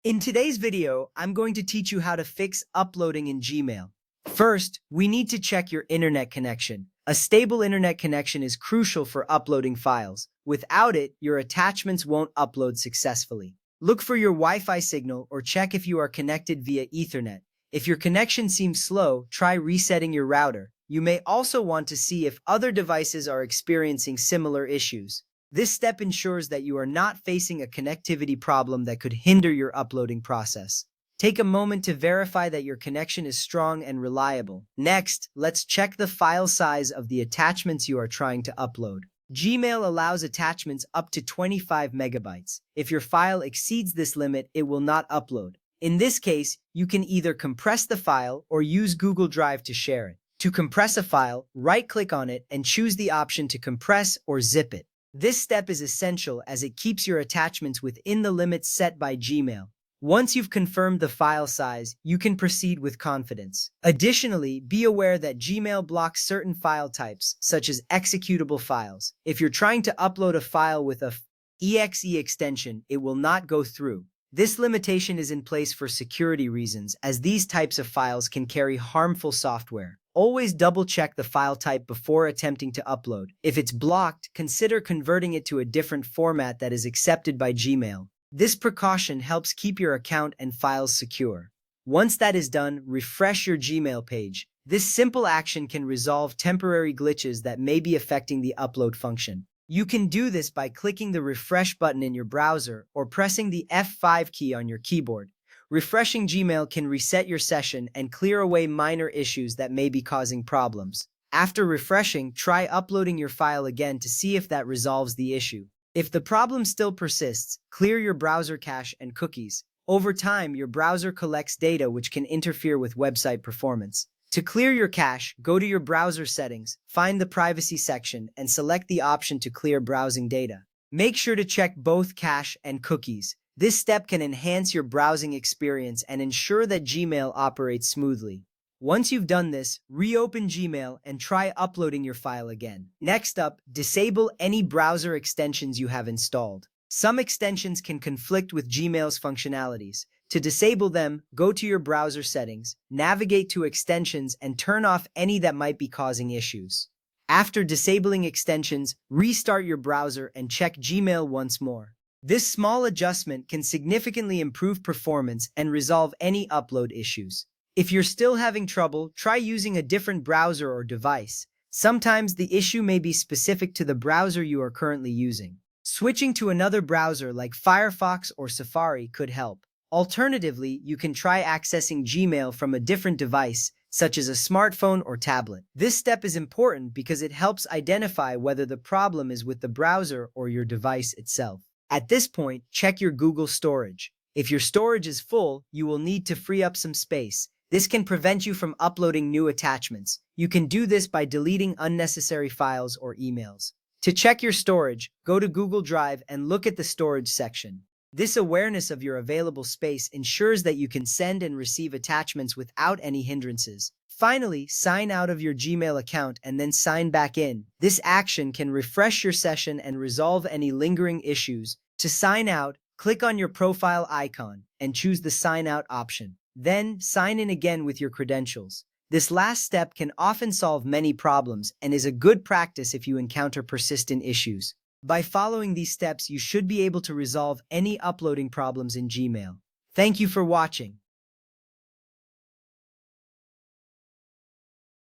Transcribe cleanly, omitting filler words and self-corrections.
In today's video, I'm going to teach you how to fix uploading in Gmail. First, we need to check your internet connection. A stable internet connection is crucial for uploading files. Without it, your attachments won't upload successfully. Look for your Wi-Fi signal or check if you are connected via Ethernet. If your connection seems slow, try resetting your router. You may also want to see if other devices are experiencing similar issues. This step ensures that you are not facing a connectivity problem that could hinder your uploading process. Take a moment to verify that your connection is strong and reliable. Next, let's check the file size of the attachments you are trying to upload. Gmail allows attachments up to 25 megabytes. If your file exceeds this limit, it will not upload. In this case, you can either compress the file or use Google Drive to share it. To compress a file, right-click on it and choose the option to compress or zip it. This step is essential as it keeps your attachments within the limits set by Gmail. Once you've confirmed the file size, you can proceed with confidence. Additionally, be aware that Gmail blocks certain file types, such as executable files. If you're trying to upload a file with a .exe extension, it will not go through. This limitation is in place for security reasons, as these types of files can carry harmful software. Always double-check the file type before attempting to upload. If it's blocked, consider converting it to a different format that is accepted by Gmail. This precaution helps keep your account and files secure. Once that is done, refresh your Gmail page. This simple action can resolve temporary glitches that may be affecting the upload function. You can do this by clicking the refresh button in your browser or pressing the F5 key on your keyboard. Refreshing Gmail can reset your session and clear away minor issues that may be causing problems. After refreshing, try uploading your file again to see if that resolves the issue. If the problem still persists, clear your browser cache and cookies. Over time, your browser collects data which can interfere with website performance. To clear your cache, go to your browser settings, find the privacy section, and select the option to clear browsing data. Make sure to check both cache and cookies. This step can enhance your browsing experience and ensure that Gmail operates smoothly. Once you've done this, reopen Gmail and try uploading your file again. Next up, disable any browser extensions you have installed. Some extensions can conflict with Gmail's functionalities. To disable them, go to your browser settings, navigate to extensions, and turn off any that might be causing issues. After disabling extensions, restart your browser and check Gmail once more. This small adjustment can significantly improve performance and resolve any upload issues. If you're still having trouble, try using a different browser or device. Sometimes the issue may be specific to the browser you are currently using. Switching to another browser like Firefox or Safari could help. Alternatively, you can try accessing Gmail from a different device, such as a smartphone or tablet. This step is important because it helps identify whether the problem is with the browser or your device itself. At this point, check your Google storage. If your storage is full, you will need to free up some space. This can prevent you from uploading new attachments. You can do this by deleting unnecessary files or emails. To check your storage, go to Google Drive and look at the storage section. This awareness of your available space ensures that you can send and receive attachments without any hindrances. Finally, sign out of your Gmail account and then sign back in. This action can refresh your session and resolve any lingering issues. To sign out, click on your profile icon and choose the Sign Out option. Then, sign in again with your credentials. This last step can often solve many problems and is a good practice if you encounter persistent issues. By following these steps, you should be able to resolve any uploading problems in Gmail. Thank you for watching.